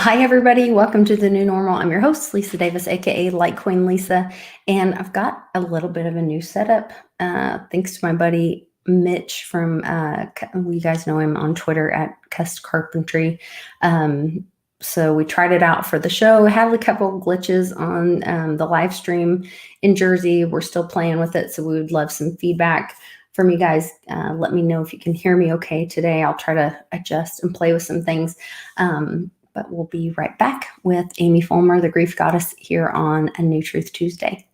Hi, everybody. Welcome to the new normal. I'm your host, Lisa Davis, aka Litecoin Lisa, and I've got a little bit of a new setup. Thanks to my buddy Mitch from, you guys know him on Twitter at Cust Carpentry. So we tried it out for the show. Had a couple of glitches on the live stream in Jersey. We're still playing with it, so we would love some feedback from you guys. Let me know if you can hear me okay today. I'll try to adjust and play with some things. But we'll be right back with Amy Fulmer, the Grief Goddess, here on A New Truth Tuesday.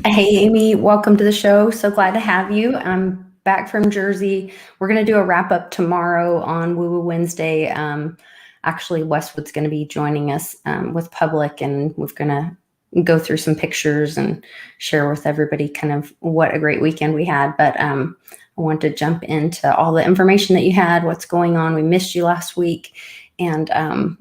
Hey, Amy, welcome to the show. So glad to have you. I'm back from Jersey. We're going to do a wrap up tomorrow on Woo Woo Wednesday. Actually, Westwood's going to be joining us with public, and we're going to go through some pictures and share with everybody kind of what a great weekend we had. But I want to jump into all the information that you had, what's going on. We missed you last week, and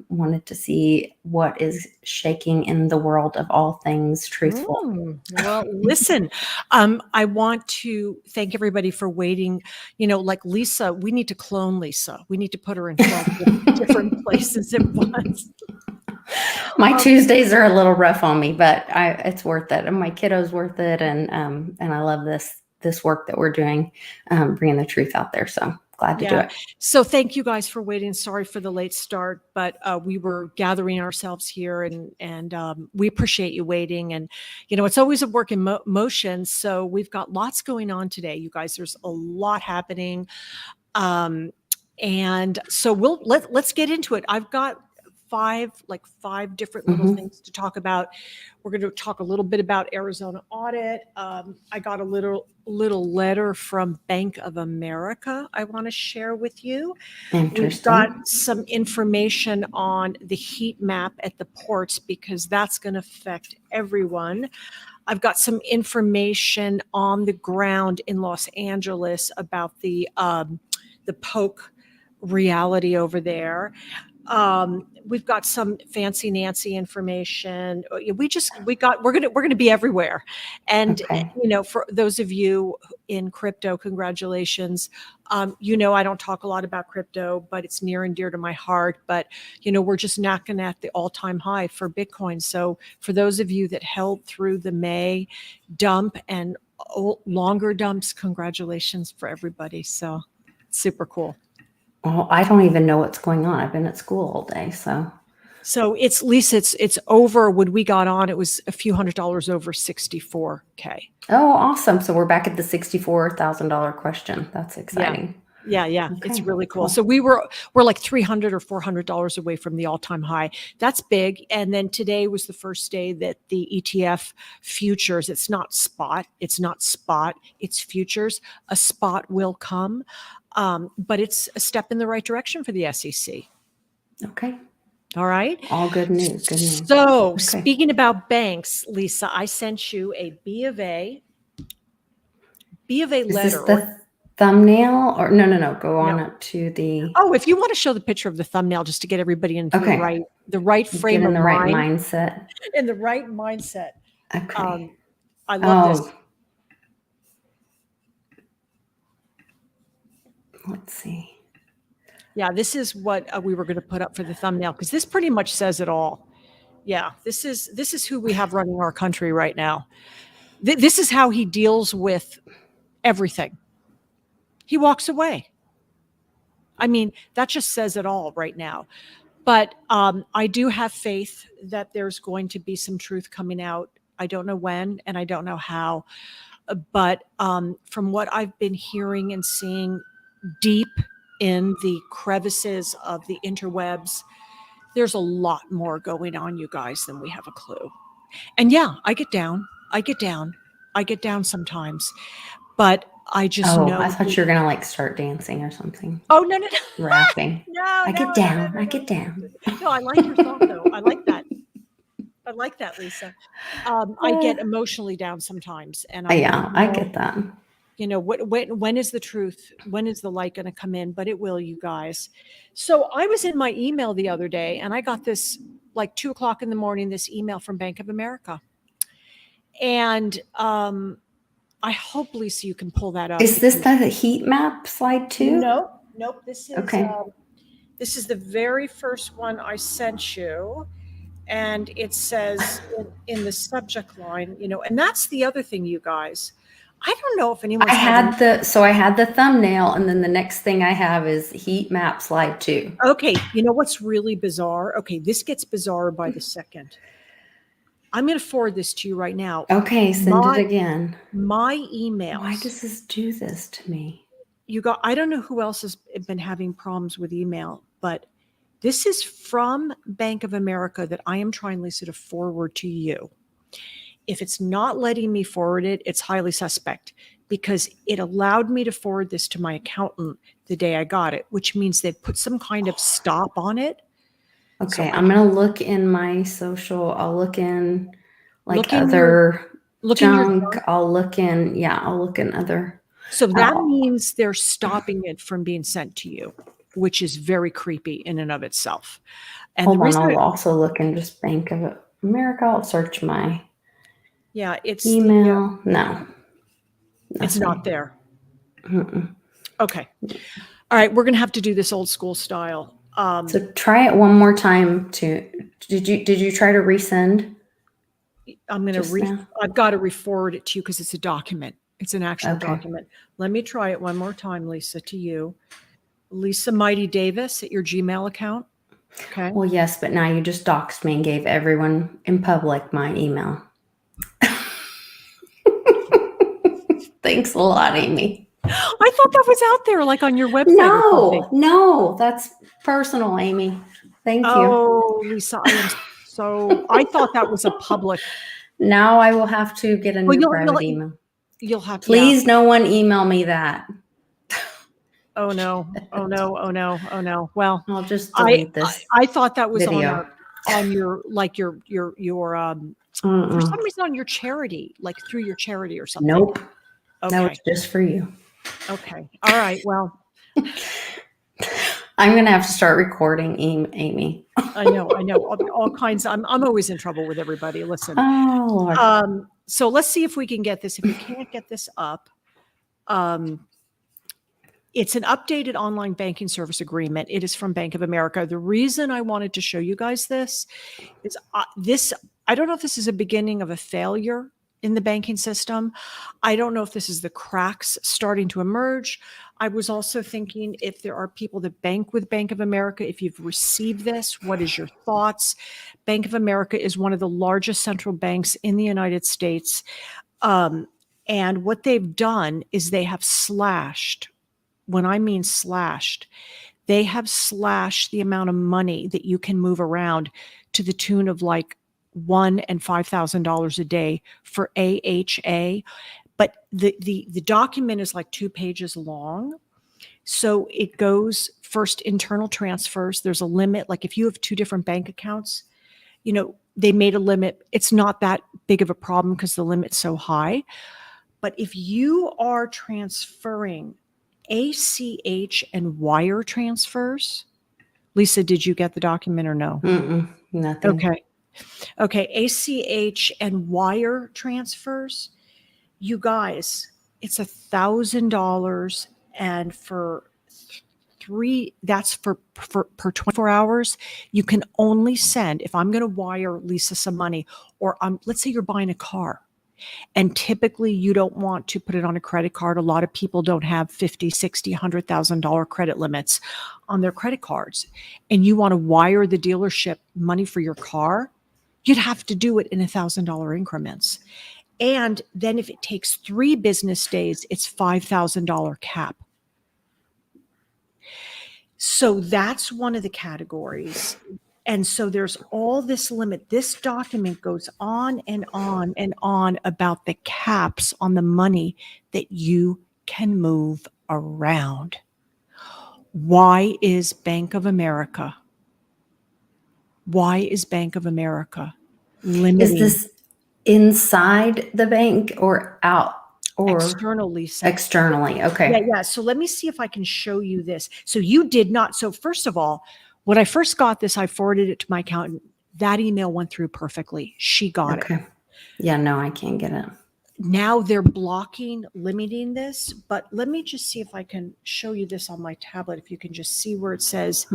wanted to see what is shaking in the world of all things truthful. Well, listen, I want to thank everybody for waiting. You know, like Lisa, we need to clone Lisa. We need to put her in 12 different places at once. My Tuesdays are a little rough on me, but it's worth it. And my kiddo's worth it. And I love this work that we're doing, bringing the truth out there. So glad to do it. So thank you guys for waiting. Sorry for the late start, but we were gathering ourselves here, and we appreciate you waiting. And, you know, it's always a work in motion. So we've got lots going on today, you guys. There's a lot happening. And so let's get into it. I've got five different little things to talk about. We're going to talk a little bit about Arizona audit. I got a little letter from Bank of America I want to share with you. We've got some information on the heat map at the ports, because that's going to affect everyone. I've got some information on the ground in Los Angeles about the poke reality over there. We've got some fancy Nancy information. We're going to be everywhere. And, you know, for those of you in crypto, congratulations. You know, I don't talk a lot about crypto, but it's near and dear to my heart. But, you know, we're just knocking at the all-time high for Bitcoin. So for those of you that held through the May dump and longer dumps, congratulations for everybody. So super cool. Well, I don't even know what's going on. I've been at school all day, So it's, Lisa, it's over. When we got on, it was a few $100s over 64K. Oh, awesome! So we're back at the $64,000 question. That's exciting. Yeah. Okay. It's really cool. So we're like $300 or $400 away from the all-time high. That's big. And then today was the first day that the ETF futures. It's not spot. It's futures. A spot will come. But it's a step in the right direction for the SEC. Okay. All right. All good news. Good news. So speaking about banks, Lisa, I sent you a B of A letter. Is this the thumbnail or no? Go on up to the. Oh, if you want to show the picture of the thumbnail, just to get everybody into the right frame of mind. In the right mindset. In the right mindset. Okay. I love this. Let's see. Yeah, this is what we were going to put up for the thumbnail, because this pretty much says it all. Yeah, this is who we have running our country right now. This is how he deals with everything. He walks away. I mean, that just says it all right now. But I do have faith that there's going to be some truth coming out. I don't know when, and I don't know how. But from what I've been hearing and seeing deep in the crevices of the interwebs, there's a lot more going on, you guys, than we have a clue. And yeah, I get down sometimes. but I just know. I thought you were going to like start dancing or something. Oh, no, no, no. Rapping. No, I no, get no, down. no, I no, get down. no. I like your thought though. I like that. I like that, Lisa. I get emotionally down sometimes, and I'm Yeah, like, I get that. when is the truth? When is the light going to come in? But it will, you guys. So I was in my email the other day, and I got this like 2:00 in the morning. This email from Bank of America, and I hope, Lisa, you can pull that up. Is this the heat map slide too? Nope. This is Okay. this is the very first one I sent you. And it says in the subject line, and that's the other thing, you guys. I don't know if anyone's I had the thumbnail, and then the next thing I have is heat map slide 2. Okay, you know what's really bizarre? Okay, this gets bizarre by the second. I'm going to forward this to you right now. Okay, send it again. My emails. Why does this do this to me? I don't know who else has been having problems with email, but this is from Bank of America that I am trying, Lisa, to forward to you. If it's not letting me forward it, it's highly suspect, because it allowed me to forward this to my accountant the day I got it, which means they'd put some kind of stop on it. Okay, I'm going to look in my social. I'll look in other junk. I'll look in other. So that means they're stopping it from being sent to you, which is very creepy in and of itself. And hold on, I'll also look in just Bank of America. I'll search my it's email. No, it's not there. Okay. All right, we're going to have to do this old school style. So try it one more time. Did you try to resend? I'm going to I've got to re-forward it to you because it's a document. It's an actual document. Let me try it one more time, Lisa, to you. Lisa Mighty Davis at your Gmail account. Okay. Well, yes, but now you just doxed me and gave everyone in public my email. Thanks a lot, Amy. I thought that was out there, like on your website. No, that's personal, Amy. Thank you. Oh, Lisa, I thought that was a public. Now I will have to get a new private email. You'll have to. Please, no one email me that. Oh no. Well, I'll just delete this. I thought that was video. on your for some reason on your charity, like through your charity or something. Nope. Okay. No, it's just for you. Okay. All right. Well, I'm gonna have to start recording Amy. I know. All kinds. I'm always in trouble with everybody. Listen. Oh Lord. So let's see if we can get this. If we can't get this up, it's an updated online banking service agreement. It is from Bank of America. The reason I wanted to show you guys this is I don't know if this is a beginning of a failure in the banking system. I don't know if this is the cracks starting to emerge. I was also thinking if there are people that bank with Bank of America, if you've received this, what is your thoughts? Bank of America is one of the largest central banks in the United States. And what they've done is they have slashed, when I mean slashed, they have slashed the amount of money that you can move around to the tune of like $1,000 and $5,000 a day for AHA. But the document is like 2 pages long. So it goes first internal transfers. There's a limit. Like if you have 2 different bank accounts, they made a limit. It's not that big of a problem because the limit's so high. But if you are transferring ACH and wire transfers, Lisa, did you get the document or no? Nothing. Okay. ACH and wire transfers, you guys, it's $1,000, and for that's for per 24 hours. You can only send, if I'm going to wire Lisa some money, or let's say you're buying a car, and typically you don't want to put it on a credit card. A lot of people don't have $50,000, $60,000, $100,000 credit limits on their credit cards, and you want to wire the dealership money for your car, you'd have to do it in $1,000 increments. And then if it takes 3 business days, it's $5,000 cap. So that's one of the categories. And so there's all this limit. This document goes on and on and on about the caps on the money that you can move around. Why is Bank of America limiting? Is this inside the bank or out or external, Lisa? externally? Okay. Yeah. So let me see if I can show you this. So you did not. So first of all, when I first got this, I forwarded it to my accountant. That email went through perfectly. She got it. Okay. Yeah, no, I can't get it. Now they're limiting this, but let me just see if I can show you this on my tablet. If you can just see where it says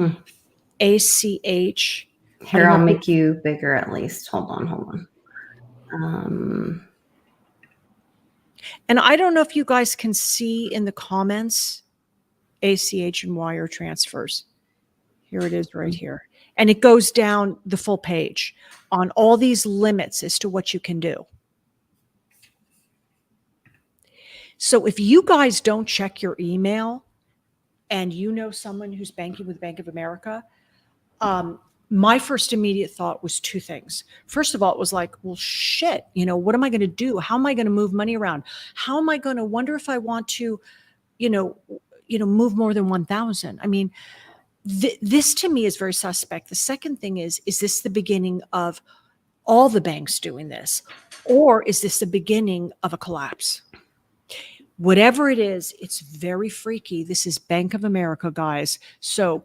ACH. Here, I'll make you bigger at least. Hold on. And I don't know if you guys can see in the comments ACH and wire transfers. Here it is right here. And it goes down the full page on all these limits as to what you can do. So if you guys don't check your email and you know someone who's banking with Bank of America, my first immediate thought was two things. First of all, it was like, well, shit, what am I going to do? How am I going to move money around? How am I going to wonder if I want to, move more than 1,000? I mean, this to me is very suspect. The second thing is this the beginning of all the banks doing this? Or is this the beginning of a collapse? Whatever it is, it's very freaky. This is Bank of America, guys. So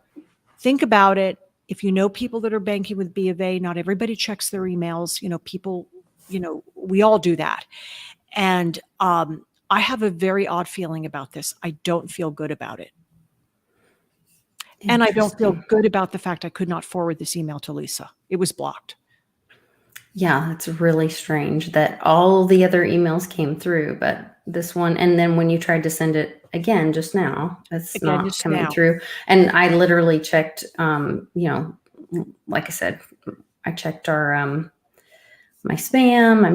think about it. If you know people that are banking with B of A, not everybody checks their emails. People, we all do that. And I have a very odd feeling about this. I don't feel good about it. And I don't feel good about the fact I could not forward this email to Lisa. It was blocked. Yeah, it's really strange that all the other emails came through, but this one, and then when you tried to send it again just now, it's not coming through. And I literally checked, like I said, I checked our my spam.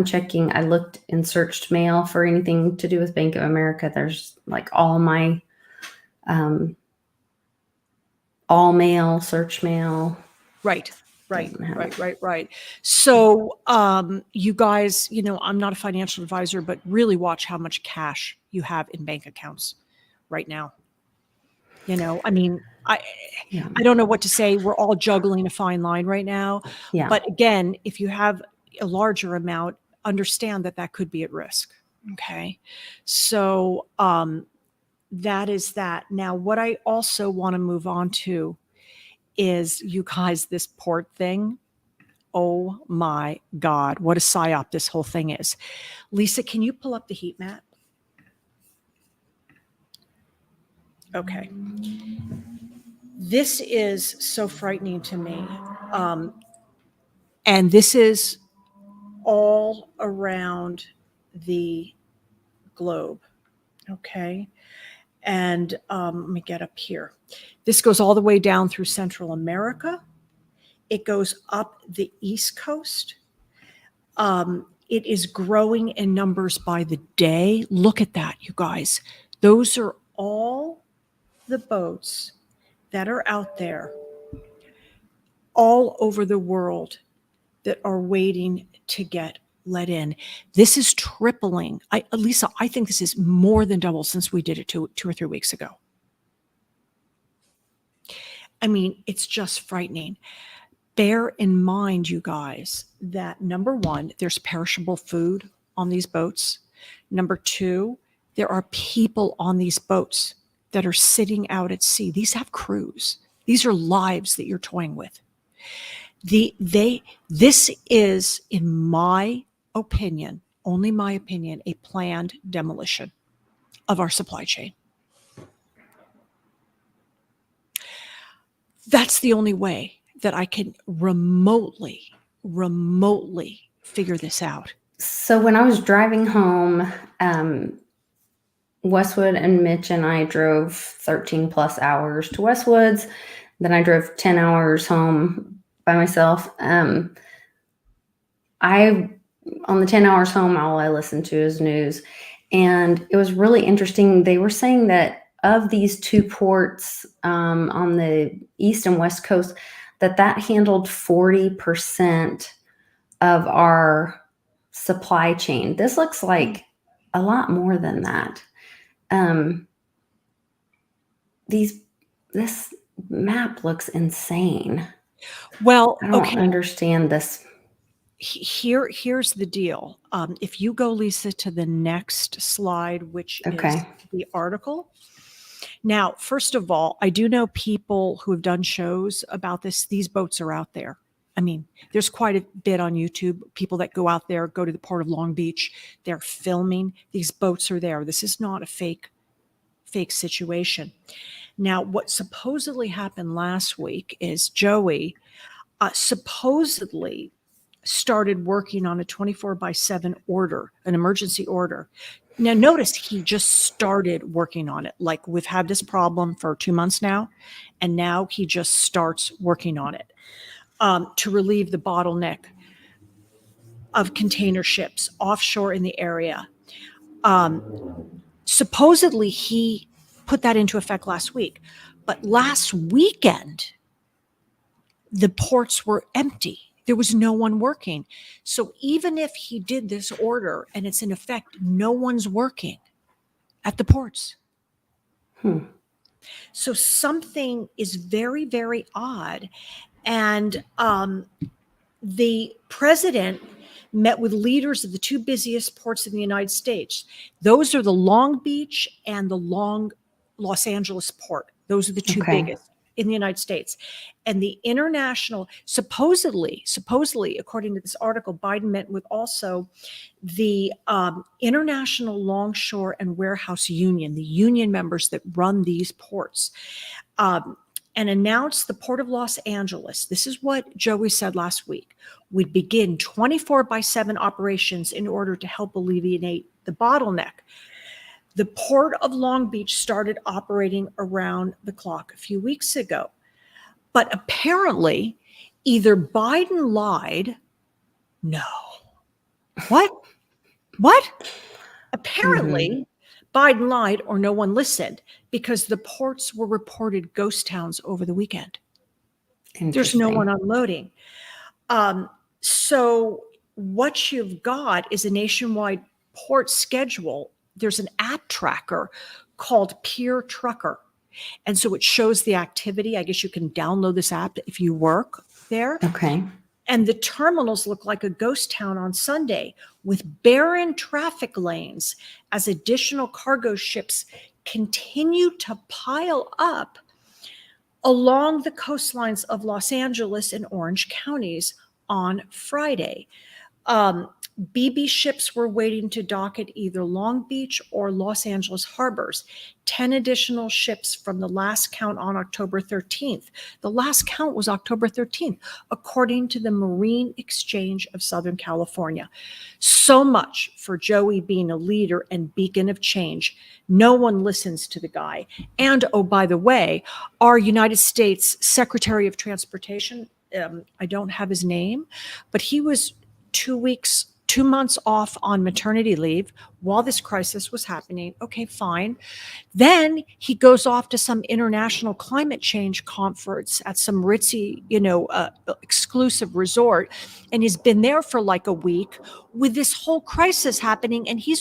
I looked and searched mail for anything to do with Bank of America. There's like all my all mail, search mail. Right. So, you guys, I'm not a financial advisor, but really watch how much cash you have in bank accounts right now. I mean, I don't know what to say. We're all juggling a fine line right now. Yeah. But again, if you have a larger amount, understand that could be at risk. Okay. So, that is that. Now, what I also want to move on to is, you guys, this port thing. Oh my God, what a psyop this whole thing is. Lisa, can you pull up the heat map? Okay. This is so frightening to me. And this is all around the globe. Okay. And let me get up here. This goes all the way down through Central America. It goes up the East Coast. It is growing in numbers by the day. Look at that, you guys. Those are all the boats that are out there all over the world that are waiting to get let in. This is tripling. Lisa, I think this is more than double since we did it two or 3 weeks ago. I mean, it's just frightening. Bear in mind, you guys, that number one, there's perishable food on these boats. Number two, there are people on these boats that are sitting out at sea. These have crews. These are lives that you're toying with. This is, in my opinion, only my opinion, a planned demolition of our supply chain. That's the only way that I can remotely figure this out. So when I was driving home, Westwood and Mitch and I drove 13 plus hours to Westwood's. Then I drove 10 hours home by myself. On the 10 hours home, all I listened to is news. And it was really interesting. They were saying that of these two ports on the East and West Coast, that handled 40% of our supply chain. This looks like a lot more than that. This map looks insane. Well, I don't okay. understand this. Here's the deal. If you go, Lisa, to the next slide, which Okay. is the article. Now, first of all, I do know people who have done shows about this. These boats are out there. I mean, there's quite a bit on YouTube. People that go out there, go to the port of Long Beach, they're filming. These boats are there. This is not a fake situation. Now, what supposedly happened last week is Joey supposedly started working on a 24/7 order, an emergency order. Now, notice he just started working on it. Like, we've had this problem for 2 months now, and now he just starts working on it to relieve the bottleneck of container ships offshore in the area. Supposedly, he put that into effect last week. But last weekend, the ports were empty. There was no one working. So even if he did this order and it's in effect, no one's working at the ports. So something is very, very odd. And the president met with leaders of the two busiest ports in the United States. Those are the Long Beach and the Los Angeles port. Those are the two biggest in the United States. And the international, supposedly, according to this article, Biden met with also the International Longshore and Warehouse Union, the union members that run these ports, and announced the Port of Los Angeles. This is what Joey said last week. We'd begin 24/7 operations in order to help alleviate the bottleneck. The Port of Long Beach started operating around the clock a few weeks ago. But apparently, either Biden lied. No. What? Apparently, Biden lied or no one listened because the ports were reported ghost towns over the weekend. There's no one unloading. So what you've got is a nationwide port schedule. There's an app tracker called Peer Trucker. And so it shows the activity. I guess you can download this app if you work there. Okay. And the terminals look like a ghost town on Sunday with barren traffic lanes as additional cargo ships continue to pile up along the coastlines of Los Angeles and Orange counties on Friday. BB ships were waiting to dock at either Long Beach or Los Angeles harbors. 10 additional ships from the last count on October 13th. The last count was October 13th, according to the Marine Exchange of Southern California. So much for Joey being a leader and beacon of change. No one listens to the guy. And, oh, by the way, our United States Secretary of Transportation, I don't have his name, but he was 2 months off on maternity leave while this crisis was happening. Okay, fine. Then he goes off to some international climate change conference at some ritzy, exclusive resort. And he's been there for like a week with this whole crisis happening. And he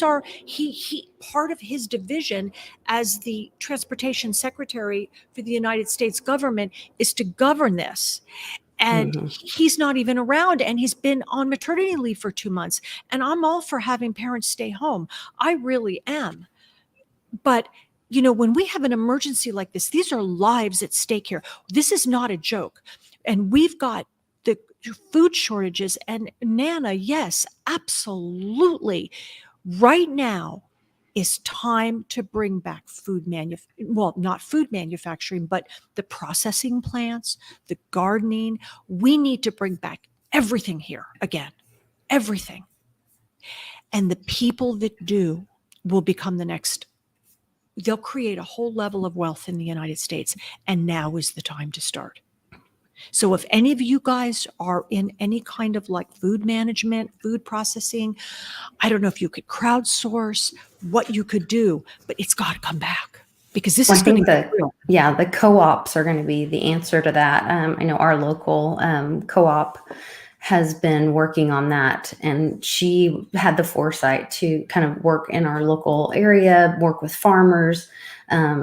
part of his division as the transportation secretary for the United States government is to govern this. And he's not even around, and he's been on maternity leave for 2 months. And I'm all for having parents stay home. I really am. But, when we have an emergency like this, these are lives at stake here. This is not a joke. And we've got the food shortages. And Nana, yes, absolutely. Right now is time to bring back not food manufacturing, but the processing plants, the gardening. We need to bring back everything here again, everything. And the people that do will become the next. They'll create a whole level of wealth in the United States. And now is the time to start. So if any of you guys are in any kind of like food management, food processing, I don't know if you could crowdsource, what you could do, but it's got to come back. Because this Well, is I going think to get real. the co-ops are going to be the answer to that. I know our local co-op has been working on that, and she had the foresight to kind of work in our local area, work with farmers.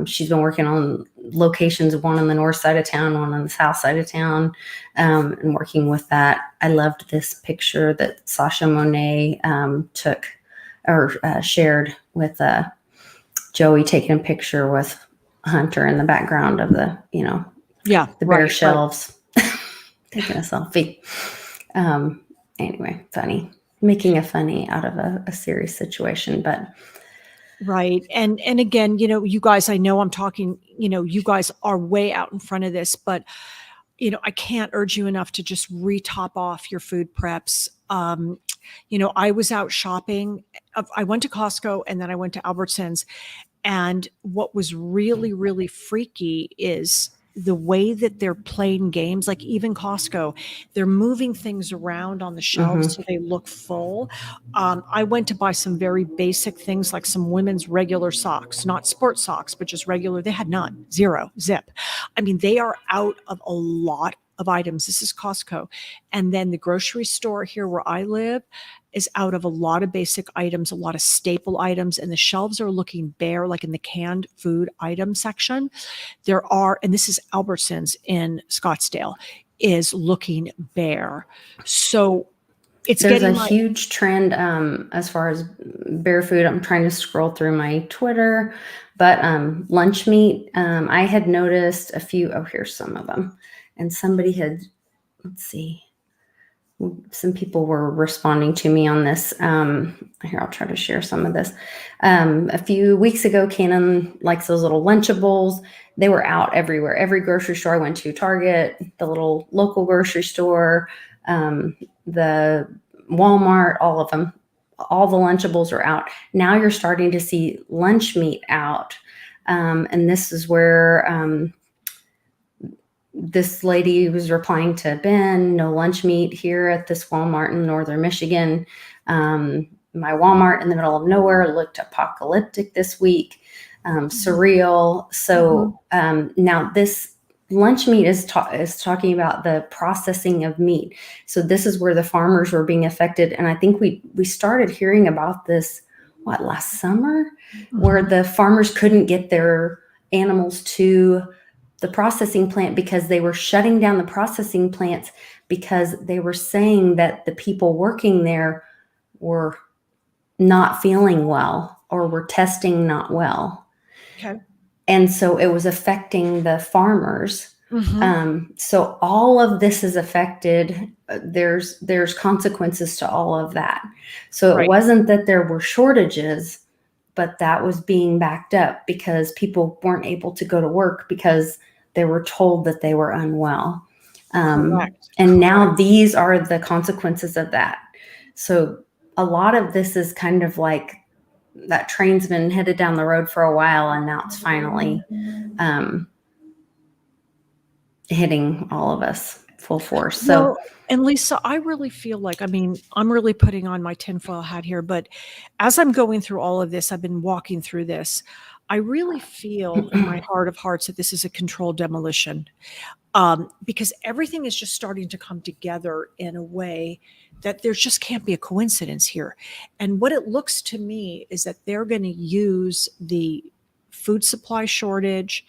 She's been working on locations, one on the north side of town, one on the south side of town, and working with that. I loved this picture that Sasha Monet took or shared with Joey taking a picture with Hunter in the background of the bare shelves, taking a selfie. Anyway, funny, making a funny out of a serious situation, but right. And again, you guys, I know I'm talking, you guys are way out in front of this, but I can't urge you enough to just top off your food preps. I was out shopping. I went to Costco and then I went to Albertsons. And what was really, really freaky is the way that they're playing games. Like even Costco, they're moving things around on the shelves so they look full. I went to buy some very basic things like some women's regular socks, not sports socks, but just regular. They had none, zero, zip. I mean, they are out of a lot of items. This is Costco. And then the grocery store here where I live is out of a lot of basic items, a lot of staple items, and the shelves are looking bare, like in the canned food item section. And this is Albertsons in Scottsdale, is looking bare. So there's a huge trend as far as bare food. I'm trying to scroll through my Twitter, but lunch meat, I had noticed a few. Oh, here's some of them. And somebody had, let's see, some people were responding to me on this. Here, I'll try to share some of this. A few weeks ago, Canon likes those little Lunchables. They were out everywhere. Every grocery store I went to, Target, the little local grocery store, the Walmart, all of them, all the Lunchables are out. Now you're starting to see lunch meat out. And this is where this lady was replying to Ben, no lunch meat here at this Walmart in northern Michigan. My Walmart in the middle of nowhere looked apocalyptic this week, surreal. So now this lunch meat is talking about the processing of meat. So this is where the farmers were being affected. And I think we started hearing about this, last summer, where the farmers couldn't get their animals to the processing plant because they were shutting down the processing plants because they were saying that the people working there were not feeling well or were testing not well. Okay. And so it was affecting the farmers. So all of this is affected. There's consequences to all of that. So it wasn't that there were shortages, but that was being backed up because people weren't able to go to work because they were told that they were unwell. And now these are the consequences of that. So a lot of this is kind of like that train's been headed down the road for a while, and now it's finally hitting all of us full force. So, and Lisa, I really feel like, I'm really putting on my tinfoil hat here, but as I'm going through all of this, I've been walking through this. I really feel in my heart of hearts that this is a controlled demolition, because everything is just starting to come together in a way that there just can't be a coincidence here. And what it looks to me is that they're going to use the food supply shortage,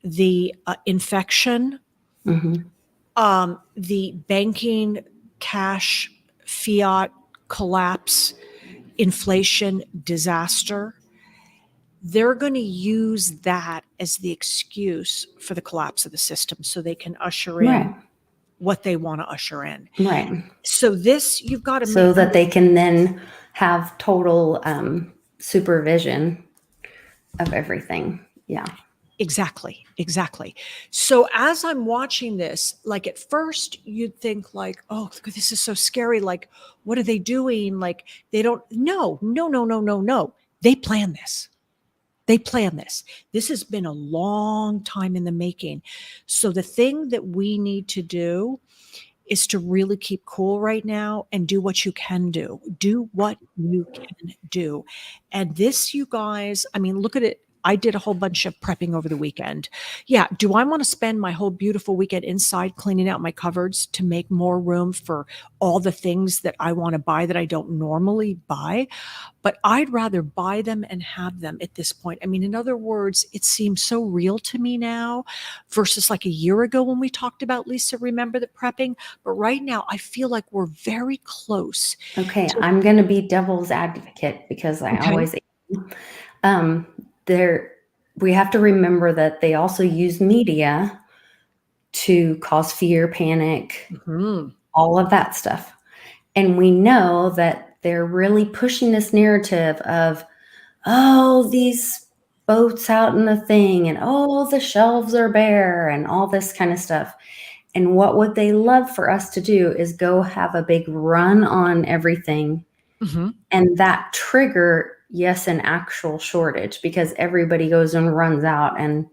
the infection, the banking, cash, fiat collapse, inflation, disaster. They're going to use that as the excuse for the collapse of the system so they can usher in what they want to usher in. Right. So this, you've got to so that they can then have total supervision of everything. Yeah. Exactly. So as I'm watching this, like at first you'd think like, oh, this is so scary. Like, what are they doing? Like they don't, no. They plan this. This has been a long time in the making. So the thing that we need to do is to really keep cool right now and do what you can do. Do what you can do. And this, you guys, look at it. I did a whole bunch of prepping over the weekend. Yeah. Do I want to spend my whole beautiful weekend inside cleaning out my cupboards to make more room for all the things that I want to buy that I don't normally buy? But I'd rather buy them and have them at this point. I mean, in other words, it seems so real to me now versus like a year ago when we talked about, Lisa, remember the prepping? But right now, I feel like we're very close. Okay, I'm going to be devil's advocate because I Okay. always am. There, we have to remember that they also use media to cause fear, panic, all of that stuff. And we know that they're really pushing this narrative of, oh, these boats out in the thing, and oh, the shelves are bare, and all this kind of stuff. And what would they love for us to do is go have a big run on everything. And that trigger, yes, an actual shortage because everybody goes and runs out and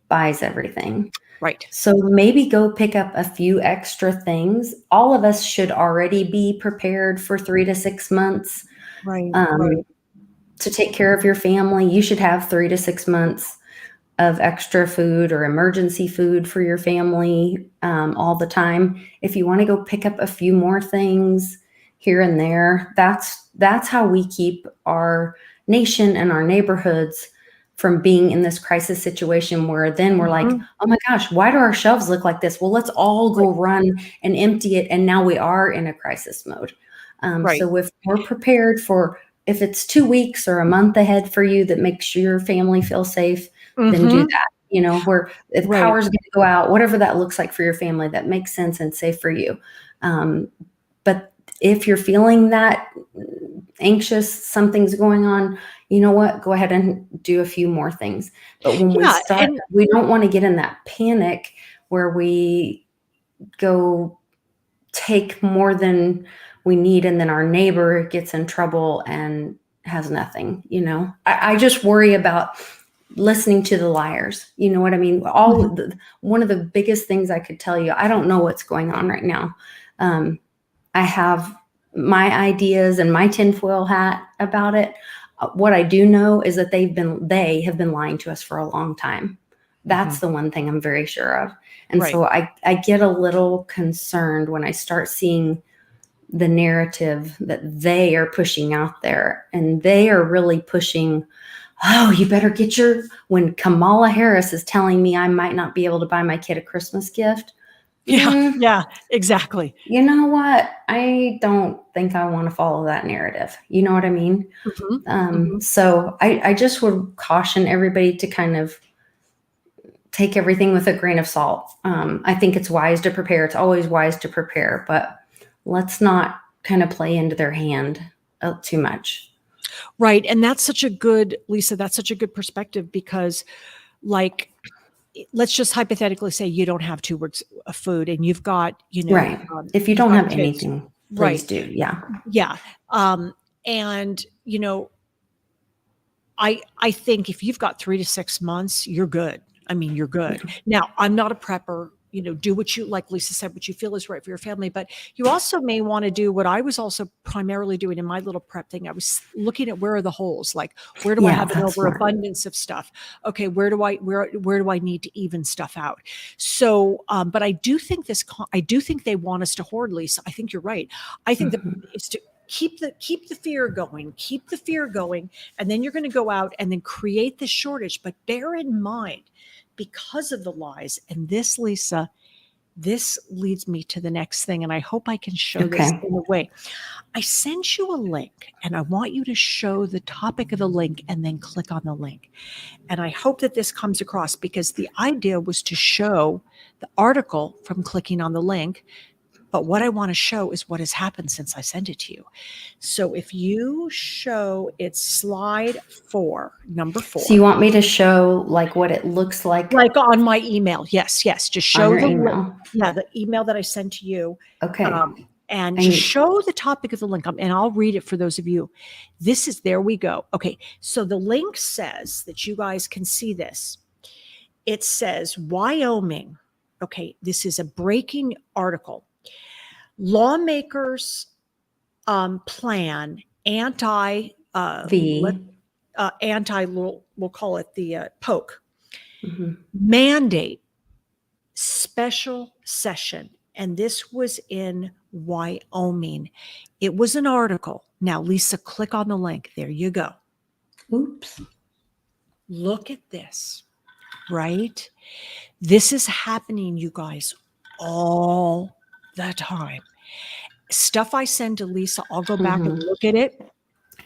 buys everything. Right. So maybe go pick up a few extra things. All of us should already be prepared for 3 to 6 months Right. to take care of your family. You should have 3 to 6 months of extra food or emergency food for your family all the time. If you want to go pick up a few more things here and there, that's how we keep our nation and our neighborhoods from being in this crisis situation where then we're like, oh my gosh, why do our shelves look like this? Well, let's all go run and empty it. And now we are in a crisis mode. So if we're prepared for, if it's 2 weeks or a month ahead for you that makes your family feel safe, then do that. You know, where if power's going to go out, whatever that looks like for your family, that makes sense and safe for you. But if you're feeling that anxious, something's going on, you know what? Go ahead and do a few more things. But when we start, we don't want to get in that panic where we go take more than we need and then our neighbor gets in trouble and has nothing. You know, I just worry about listening to the liars. You know what I mean? One of the biggest things I could tell you, I don't know what's going on right now. I have my ideas and my tinfoil hat about it. What I do know is that they have been lying to us for a long time. That's the one thing I'm very sure of. And so I get a little concerned when I start seeing the narrative that they are pushing out there, and they are really pushing, oh, you better get when Kamala Harris is telling me I might not be able to buy my kid a Christmas gift. Yeah, exactly. You know what? I don't think I want to follow that narrative. You know what I mean? So I just would caution everybody to kind of take everything with a grain of salt. I think it's wise to prepare. It's always wise to prepare, but let's not kind of play into their hand too much. Right. And that's such a good, Lisa, that's such a good perspective because like, let's just hypothetically say you don't have 2 weeks of food and you've got, you know, right. If you don't have anything, please do. Yeah. Yeah. And you know, I think if you've got 3 to 6 months, you're good. I mean, you're good. Now, I'm not a prepper. You know, do what you, like Lisa said, what you feel is right for your family. But you also may want to do what I was also primarily doing in my little prep thing. I was looking at where are the holes? Like, where do I have an overabundance of stuff? Okay, where do I need to even stuff out? So, but I do think they want us to hoard, Lisa. I think you're right. I think that it's to keep the fear going, and then you're going to go out and then create this shortage. But bear in mind, because of the lies, and this, Lisa, this leads me to the next thing, and I hope I can show this in a way. I sent you a link, and I want you to show the topic of the link and then click on the link. And I hope that this comes across, because the idea was to show the article from clicking on the link. But what I want to show is what has happened since I sent it to you. So if you show, it's slide 4, number 4. So you want me to show like what it looks like? Like on my email. Yes. Just show the email. the email that I sent to you. Okay. And just show the topic of the link. And I'll read it for those of you. There we go. Okay. So the link says that you guys can see this. It says Wyoming. Okay. This is a breaking article. Lawmakers plan we'll call it the poke, Mhm. mandate special session. And this was in Wyoming. It was an article. Now, Lisa, click on the link. There you go. Oops. Look at this, right? This is happening, you guys, all the time. Stuff I send to Lisa, I'll go back and look at it.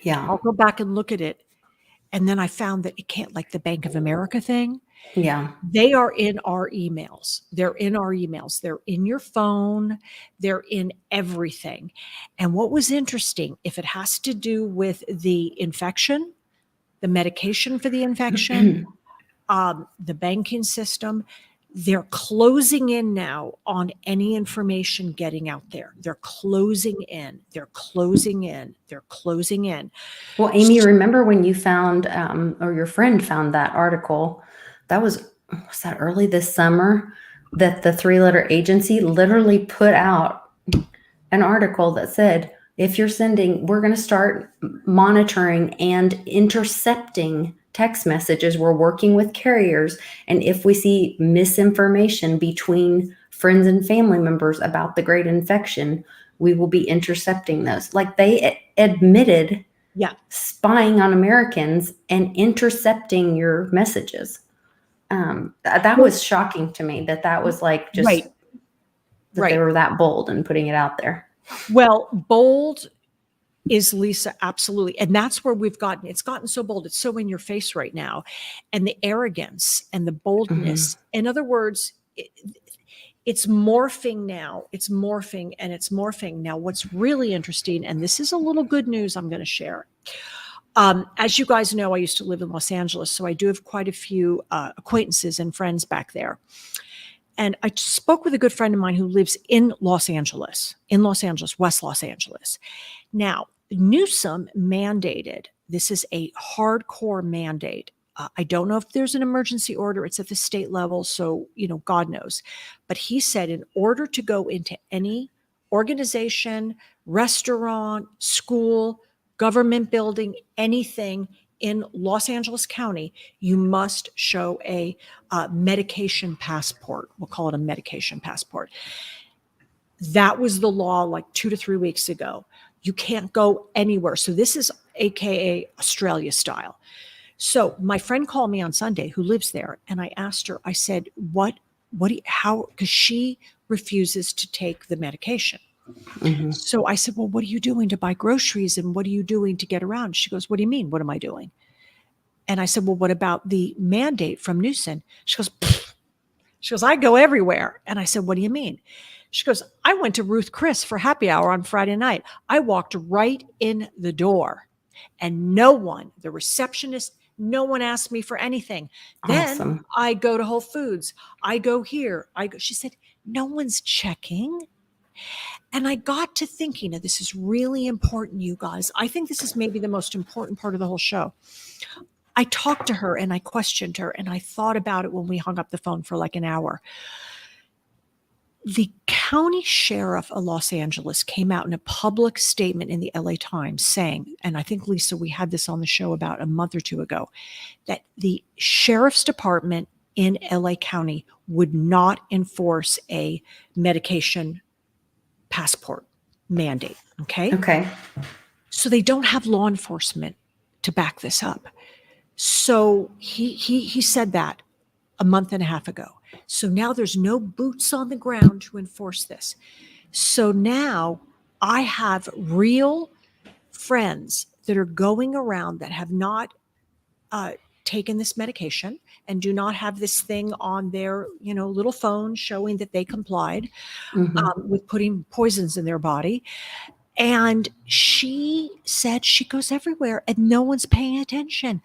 Yeah. I'll go back and look at it. And then I found that it can't, like the Bank of America thing. Yeah. They are in our emails. They're in our emails. They're in your phone. They're in everything. And what was interesting, if it has to do with the infection, the medication for the infection, the banking system, they're closing in now on any information getting out there. They're closing in. They're closing in. They're closing in. Well, Amy, remember when you found, or your friend found that article? That was that early this summer that the 3-letter agency literally put out an article that said, if you're sending, we're going to start monitoring and intercepting text messages. We're working with carriers. And if we see misinformation between friends and family members about the great infection, we will be intercepting those. Like they admitted spying on Americans and intercepting your messages. That was shocking to me that was like just that they were that bold and putting it out there. Well, bold is, Lisa, absolutely. And that's where it's gotten so bold. It's so in your face right now. And the arrogance and the boldness. In other words, it's morphing now. It's morphing and it's morphing. Now, what's really interesting, and this is a little good news I'm going to share. As you guys know, I used to live in Los Angeles, so I do have quite a few acquaintances and friends back there. And I spoke with a good friend of mine who lives in Los Angeles, West Los Angeles. Now, Newsom mandated, this is a hardcore mandate. I don't know if there's an emergency order. It's at the state level, so, God knows. But he said in order to go into any organization, restaurant, school, government building, anything in Los Angeles County, you must show a medication passport. We'll call it a medication passport. That was the law like 2 to 3 weeks ago. You can't go anywhere. So this is AKA Australia style. So my friend called me on Sunday who lives there, and I asked her, I said, because she refuses to take the medication. Mm-hmm. So I said, well, what are you doing to buy groceries and what are you doing to get around? She goes, what do you mean? What am I doing? And I said, well, what about the mandate from Newsom? She goes, I go everywhere. And I said, what do you mean? She goes, I went to Ruth Chris for happy hour on Friday night. I walked right in the door and the receptionist, no one asked me for anything. Awesome. Then I go to Whole Foods. I go here. She said, no one's checking. And I got to thinking, and this is really important, you guys. I think this is maybe the most important part of the whole show. I talked to her and I questioned her and I thought about it when we hung up the phone for like an hour. The county sheriff of Los Angeles came out in a public statement in the LA Times saying, and I think, Lisa, we had this on the show about a month or two ago, that the sheriff's department in LA County would not enforce a medication passport mandate. Okay. So they don't have law enforcement to back this up. So he said that a month and a half ago. So now there's no boots on the ground to enforce this. So now I have real friends that are going around that have not taken this medication and do not have this thing on their, little phone showing that they complied with putting poisons in their body. And she said she goes everywhere and no one's paying attention.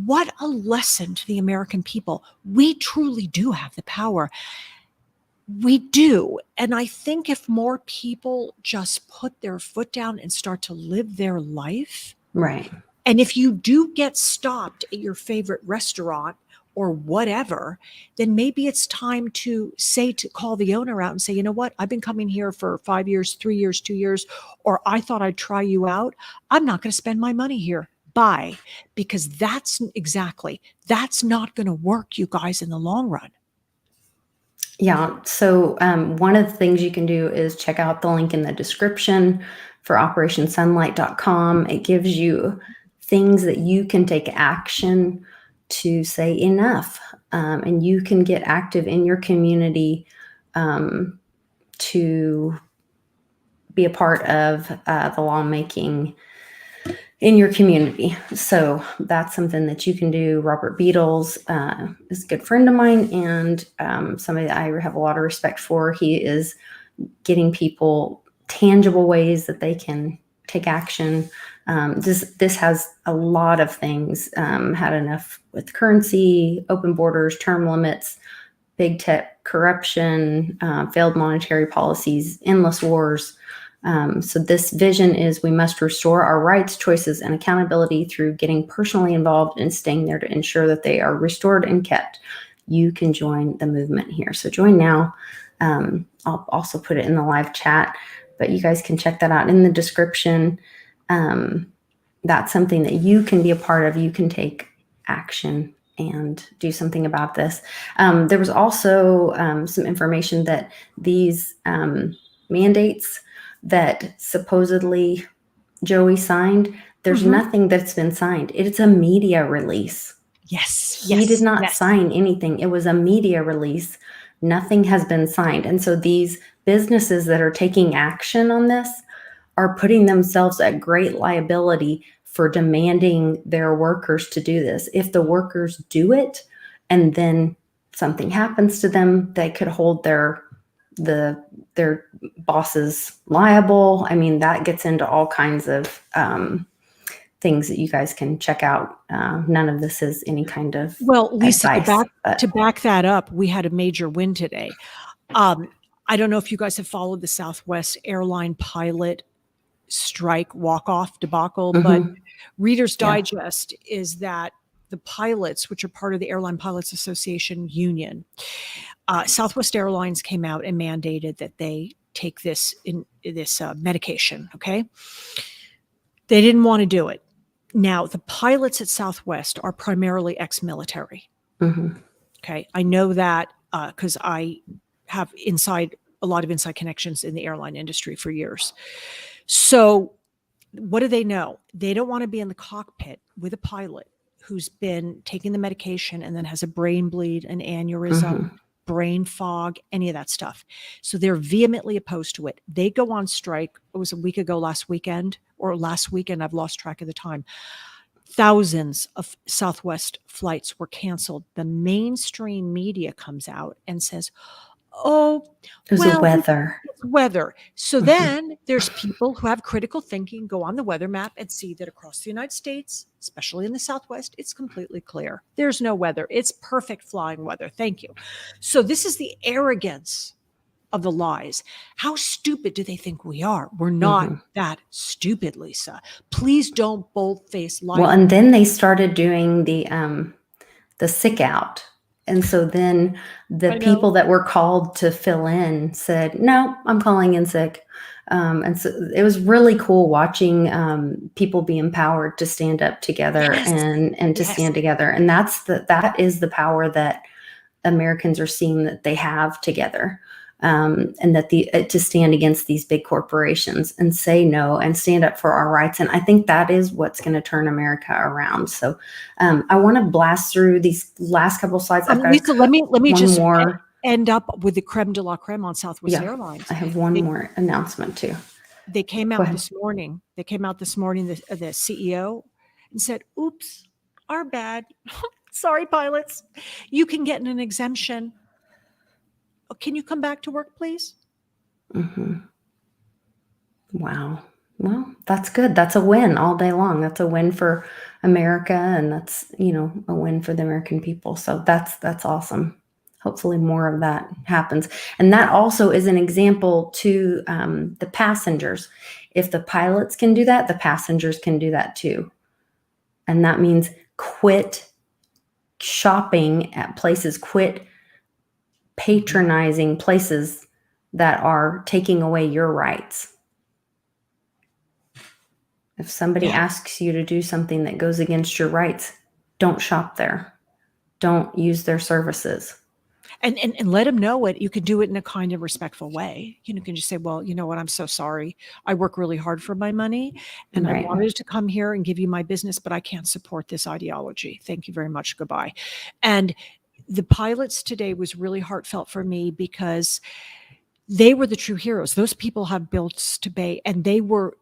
What a lesson to the American people. We truly do have the power. We do. And I think if more people just put their foot down and start to live their life. Right. And if you do get stopped at your favorite restaurant or whatever, then maybe it's time to call the owner out and say, you know what, I've been coming here for 5 years, 3 years, 2 years, or I thought I'd try you out. I'm not going to spend my money here. buy, because that's not going to work, you guys, in the long run. Yeah. So one of the things you can do is check out the link in the description for operationsunlight.com. It gives you things that you can take action to say enough. And you can get active in your community to be a part of the lawmaking in your community. So that's something that you can do. Robert Beatles is a good friend of mine, and somebody that I have a lot of respect for. He is getting people tangible ways that they can take action. This has a lot of things. Had enough with currency, open borders, term limits, big tech corruption, failed monetary policies, endless wars. So this vision is we must restore our rights, choices, and accountability through getting personally involved and staying there to ensure that they are restored and kept. You can join the movement here. So join now. I'll also put it in the live chat, but you guys can check that out in the description. That's something that you can be a part of. You can take action and do something about this. There was also some information that these mandates that supposedly Joey signed, there's nothing that's been signed. It's a media release. Yes. He did not sign anything. It was a media release. Nothing has been signed. And so these businesses that are taking action on this are putting themselves at great liability for demanding their workers to do this. If the workers do it and then something happens to them, they could hold their bosses liable. I mean, that gets into all kinds of things that you guys can check out. None of this is any kind of Lisa, advice, to back that up, we had a major win today. I don't know if you guys have followed the Southwest airline pilot strike walk-off debacle, but Reader's Digest is that the pilots, which are part of the Airline Pilots Association union, Southwest Airlines came out and mandated that they take this medication. Okay. They didn't want to do it. Now, the pilots at Southwest are primarily ex-military. Okay. I know that because I have a lot of inside connections in the airline industry for years. So what do they know? They don't want to be in the cockpit with a pilot who's been taking the medication and then has a brain bleed, an aneurysm, brain fog, any of that stuff. So they're vehemently opposed to it. They go on strike. It was a week ago last weekend. I've lost track of the time. Thousands of Southwest flights were canceled. The mainstream media comes out and says, oh, it was weather. So then there's people who have critical thinking, go on the weather map and see that across the United States, especially in the Southwest, it's completely clear. There's no weather. It's perfect flying weather. Thank you. So this is the arrogance of the lies. How stupid do they think we are? We're not that stupid, Lisa. Please don't bold-faced lie. Well, and then they started doing the sick out. And so then the people that were called to fill in said, no, I'm calling in sick. And so it was really cool watching people be empowered to stand up together and to stand together. And that is the power that Americans are seeing that they have together. And that to stand against these big corporations and say no and stand up for our rights. And I think that is what's going to turn America around. So I want to blast through these last couple slides. Lisa, let me just end up with the creme de la creme on Southwest Airlines. I have one more announcement too. They came out this morning. The CEO, and said, oops, our bad. Sorry, pilots. You can get an exemption. Can you come back to work, please? Wow. Well, that's good. That's a win all day long. That's a win for America, and that's, a win for the American people. So that's awesome. Hopefully more of that happens. And that also is an example to the passengers. If the pilots can do that, the passengers can do that too. And that means quit shopping at places, quit patronizing places that are taking away your rights. If somebody asks you to do something that goes against your rights, don't shop there. Don't use their services. And let them know it. You can do it in a kind of respectful way. You can just say, well, you know what? I'm so sorry. I work really hard for my money and I wanted to come here and give you my business, but I can't support this ideology. Thank you very much. Goodbye. And the pilots today was really heartfelt for me because they were the true heroes. Those people have bills to pay, and they were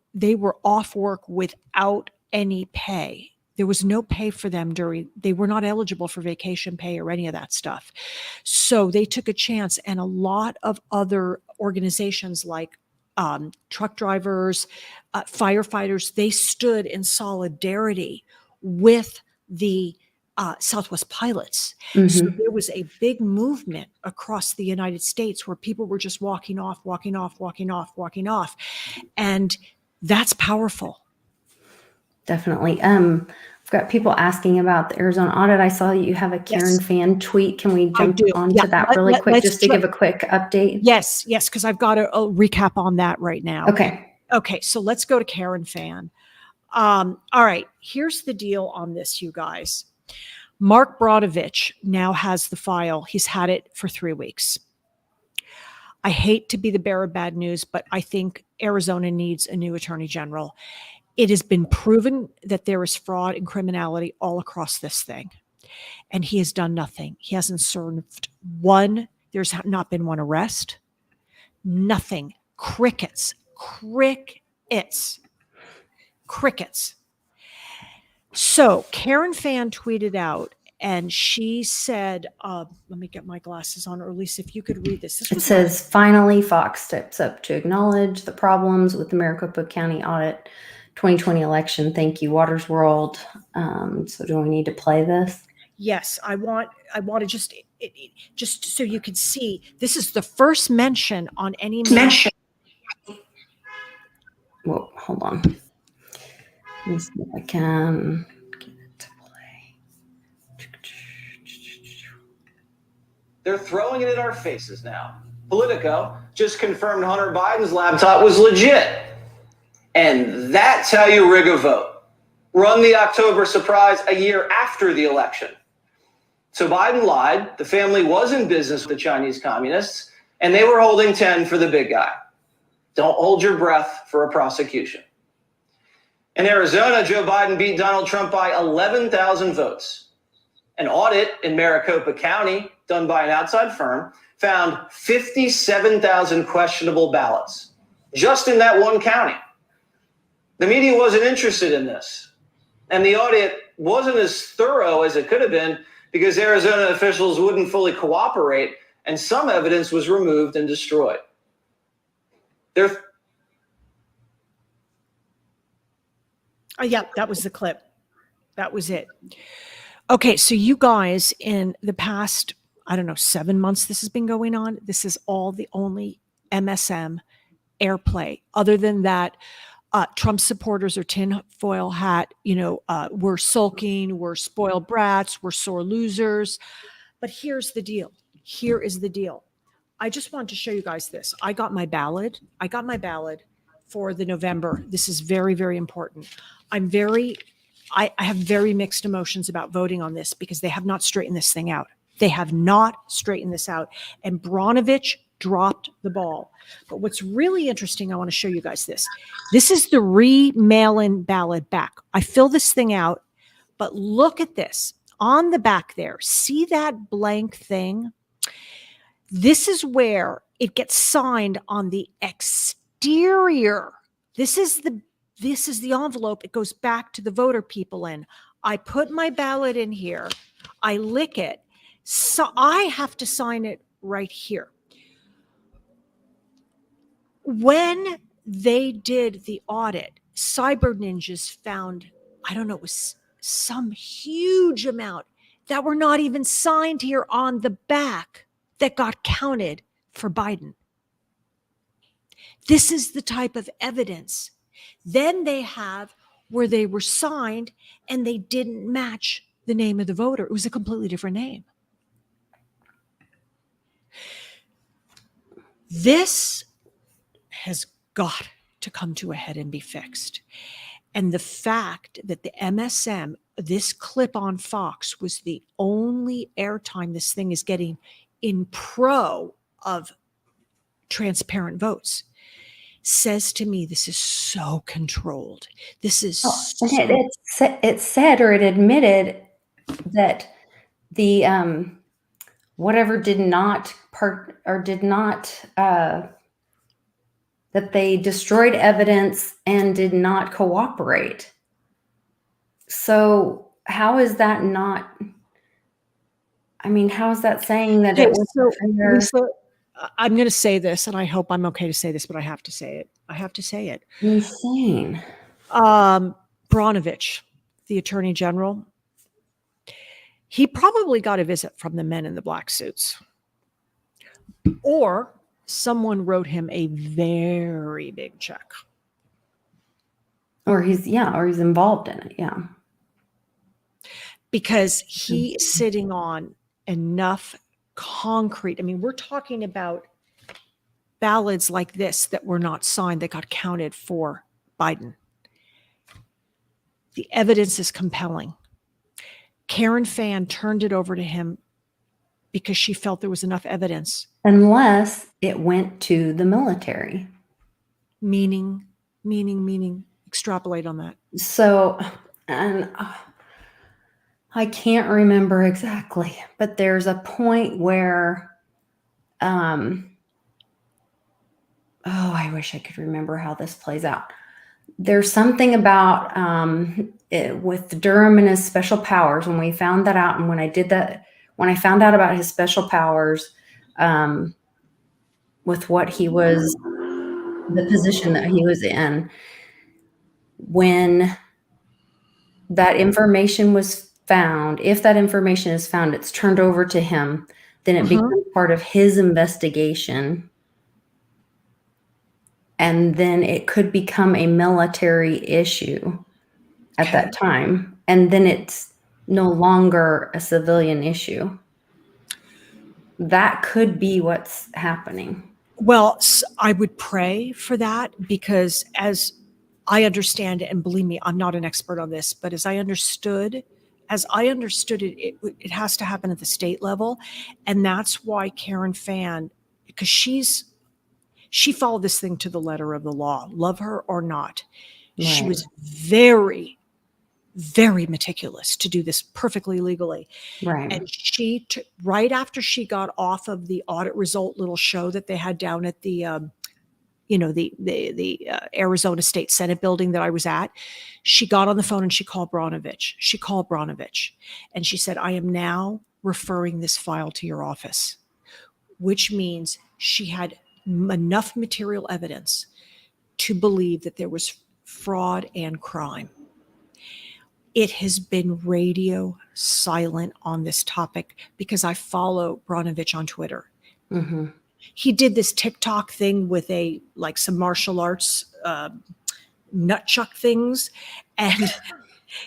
off work without any pay. There was no pay for them they were not eligible for vacation pay or any of that stuff. So they took a chance, and a lot of other organizations like truck drivers, firefighters, they stood in solidarity with the Southwest pilots. So there was a big movement across the United States where people were just walking off. And that's powerful. Definitely. I've got people asking about the Arizona audit. I saw you have a Karen fan tweet. Can we jump onto that really quick, just to give a quick update? Yes, because I've got a recap on that right now. Okay, so let's go to Karen fan. All right, here's the deal on this, you guys. Mark Brodovich now has the file. He's had it for 3 weeks. I hate to be the bearer of bad news, but I think Arizona needs a new attorney general. It has been proven that there is fraud and criminality all across this thing. And he has done nothing. He hasn't served one. There's not been one arrest. Nothing. Crickets. So Karen Fan tweeted out, and she said, let me get my glasses on, or Lisa, if you could read this. It says, finally, Fox steps up to acknowledge the problems with the Maricopa County audit 2020 election. Thank you, Waters World. So do we need to play this? Yes, I want to just so you can see, this is the first mention on any mention. Whoa, hold on. Let me see if I can get it to play. They're throwing it in our faces now. Politico just confirmed Hunter Biden's laptop was legit. And that's how you rig a vote. Run the October surprise a year after the election. So Biden lied. The family was in business with the Chinese communists, and they were holding 10 for the big guy. Don't hold your breath for a prosecution. In Arizona, Joe Biden beat Donald Trump by 11,000 votes. An audit in Maricopa County, done by an outside firm, found 57,000 questionable ballots, just in that one county. The media wasn't interested in this, and the audit wasn't as thorough as it could have been because Arizona officials wouldn't fully cooperate, and some evidence was removed and destroyed. Yeah, that was the clip. That was it. Okay, so you guys, in the past, 7 months this has been going on, this is all the only MSM airplay. Other than that, Trump supporters are tinfoil hat, we're sulking, we're spoiled brats, we're sore losers. But here's the deal. Here is the deal. I just want to show you guys this. I got my ballot for the November. This is very, very important. I have very mixed emotions about voting on this because they have not straightened this thing out. They have not straightened this out. And Brodovich dropped the ball. But what's really interesting, I want to show you guys this. This is the mail-in ballot back. I fill this thing out, but look at this. On the back there, see that blank thing? This is where it gets signed on the exterior. This is the envelope. It goes back to the voter people in. I put my ballot in here. I lick it. So I have to sign it right here. When they did the audit, cyber ninjas found, it was some huge amount that were not even signed here on the back that got counted for Biden. This is the type of evidence. Then they have where they were signed and they didn't match the name of the voter. It was a completely different name. This has got to come to a head and be fixed. And the fact that the MSM, this clip on Fox, was the only airtime this thing is getting in pro of transparent votes says to me this is so controlled. This is it said, or it admitted that the whatever did not that they destroyed evidence and did not cooperate. So how is that not? I mean, how is that saying that it was Lisa, I'm going to say this, and I hope I'm okay to say this, but I have to say it. I have to say it. Insane. Brnovich, the Attorney General, he probably got a visit from the men in the black suits. Or someone wrote him a very big check. Or he's involved in it, yeah. Because he is sitting on enough concrete. I mean, we're talking about ballots like this that were not signed that got counted for Biden. The evidence is compelling. Karen Fann turned it over to him because she felt there was enough evidence. Unless it went to the military. Meaning, extrapolate on that. So, and I can't remember exactly, but there's a point where, I wish I could remember how this plays out. There's something about with Durham and his special powers. When we found that out, and when I found out about his special powers, with what he was, the position that he was in, when that information was found, if that information is found, it's turned over to him, then it becomes part of his investigation. And then it could become a military issue at that time. And then it's no longer a civilian issue. That could be what's happening. Well, I would pray for that, because as I understand it, and believe me, I'm not an expert on this, but as I understood it, it has to happen at the state level. And that's why Karen Fann, because she followed this thing to the letter of the law, love her or not. Right. She was very, very meticulous to do this perfectly legally. Right. And she, right after she got off of the audit result little show that they had down at the, the Arizona State Senate building that I was at, she got on the phone and she called Brnovich. And she said, I am now referring this file to your office, which means she had enough material evidence to believe that there was fraud and crime. It has been radio silent on this topic because I follow Brnovich on Twitter. Mm-hmm. He did this TikTok thing with some martial arts nutchuck things, and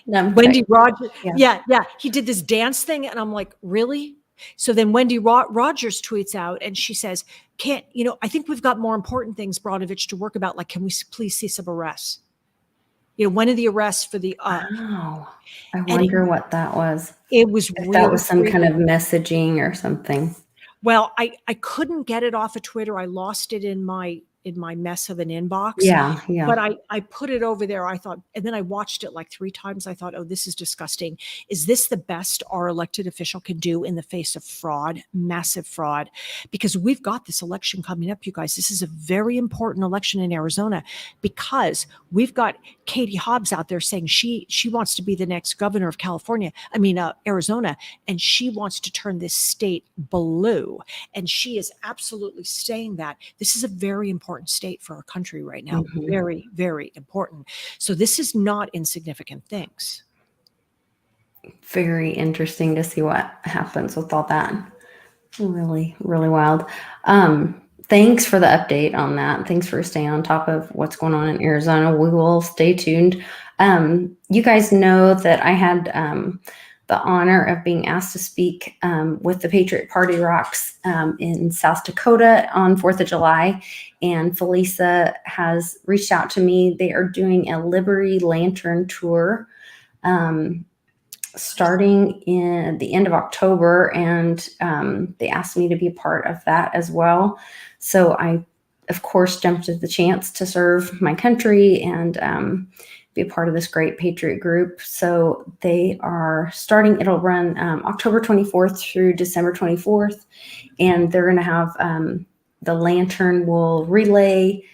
Wendy Rogers. Yeah. He did this dance thing, and I'm like, really? So then Wendy Rogers tweets out, and she says, I think we've got more important things, Brnovich, to work about. Like, can we please see some arrests? One of the arrests for the. I wonder what that was. It was really that was some kind of messaging or something. Well, I couldn't get it off of Twitter. I lost it in my mess of an inbox. Yeah. But I put it over there. I thought, and then I watched it like 3 times. I thought, oh, this is disgusting. Is this the best our elected official can do in the face of fraud, massive fraud? Because we've got this election coming up, you guys. This is a very important election in Arizona, because we've got Katie Hobbs out there saying she wants to be the next governor of Arizona, and she wants to turn this state blue. And she is absolutely saying that this is a very important state for our country right now. Mm-hmm. Very, very important. So this is not insignificant things. Very interesting to see what happens with all that. Really, really wild. Thanks for the update on that. Thanks for staying on top of what's going on in Arizona. We will stay tuned. You guys know that I had the honor of being asked to speak with the Patriot Party Rocks in South Dakota on 4th of July. And Felisa has reached out to me. They are doing a Liberty Lantern tour starting in the end of October. And they asked me to be a part of that as well. So I, of course, jumped at the chance to serve my country and be a part of this great Patriot group. So they are starting, it'll run October 24th through December 24th. And they're going to have the lantern will relay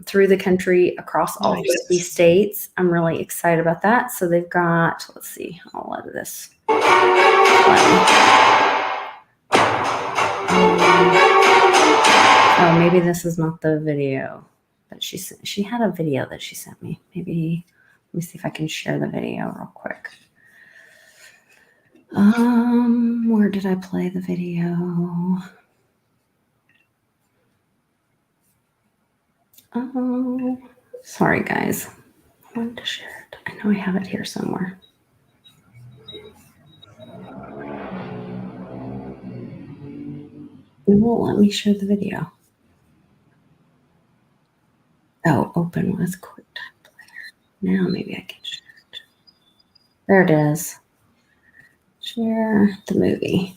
through the country across all 50 states. I'm really excited about that. So they've got, let's see, I'll let this. Oh, maybe this is not the video that she had a video that she sent me. Maybe, let me see if I can share the video real quick. Where did I play the video? Oh, sorry guys. I wanted to share it. I know I have it here somewhere. It won't let me share the video. Oh, open with QuickTime Player. Now maybe I can share it. There it is. Share the movie.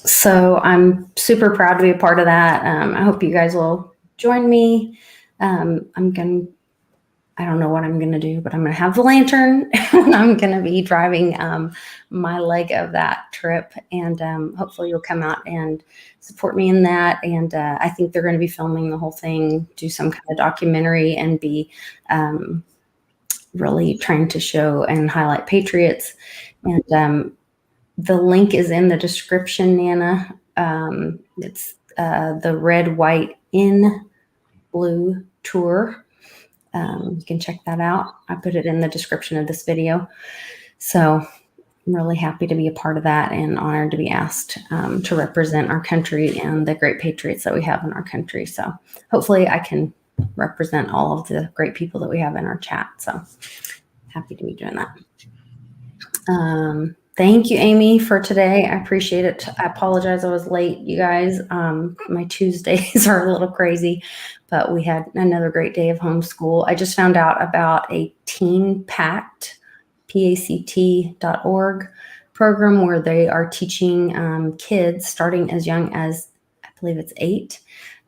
So I'm super proud to be a part of that. I hope you guys will join me. I don't know what I'm going to do, but I'm going to have the lantern and I'm going to be driving my leg of that trip. And hopefully you'll come out and support me in that. And I think they're going to be filming the whole thing, do some kind of documentary and be really trying to show and highlight Patriots. And the link is in the description, Nana. It's the Red, White, in Blue tour. You can check that out. I put it in the description of this video. So I'm really happy to be a part of that and honored to be asked to represent our country and the great Patriots that we have in our country. So hopefully I can represent all of the great people that we have in our chat. So happy to be doing that. Thank you, Amy, for today. I appreciate it. I apologize I was late, you guys. My Tuesdays are a little crazy, but we had another great day of homeschool. I just found out about a Teen Pact, PACT.org program where they are teaching kids starting as young as, I believe it's 8,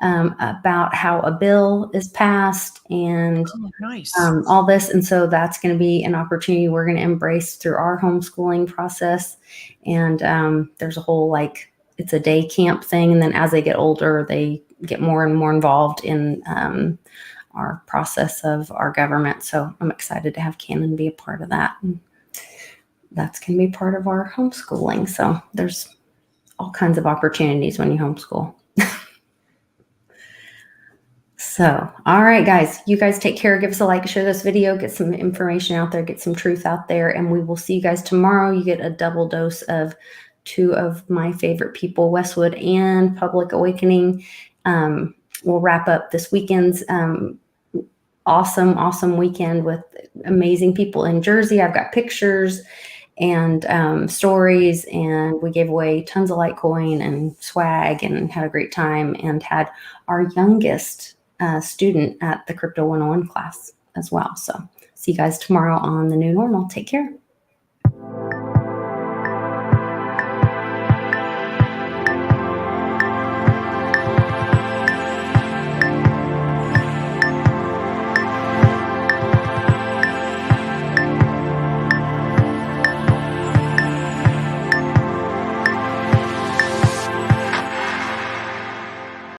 about how a bill is passed and all this. And so that's going to be an opportunity we're going to embrace through our homeschooling process. And there's a whole, like, it's a day camp thing. And then as they get older, they get more and more involved in our process of our government. So I'm excited to have Canon be a part of that. And that's going to be part of our homeschooling. So there's all kinds of opportunities when you homeschool. So, all right, guys, you guys take care. Give us a like, share this video, get some information out there, get some truth out there, and we will see you guys tomorrow. You get a double dose of 2 of my favorite people, Westwood and Public Awakening. We'll wrap up this weekend's awesome weekend with amazing people in Jersey. I've got pictures and stories, and we gave away tons of Litecoin and swag and had a great time and had our youngest student at the Crypto 101 class as well. So see you guys tomorrow on The New Normal. Take care.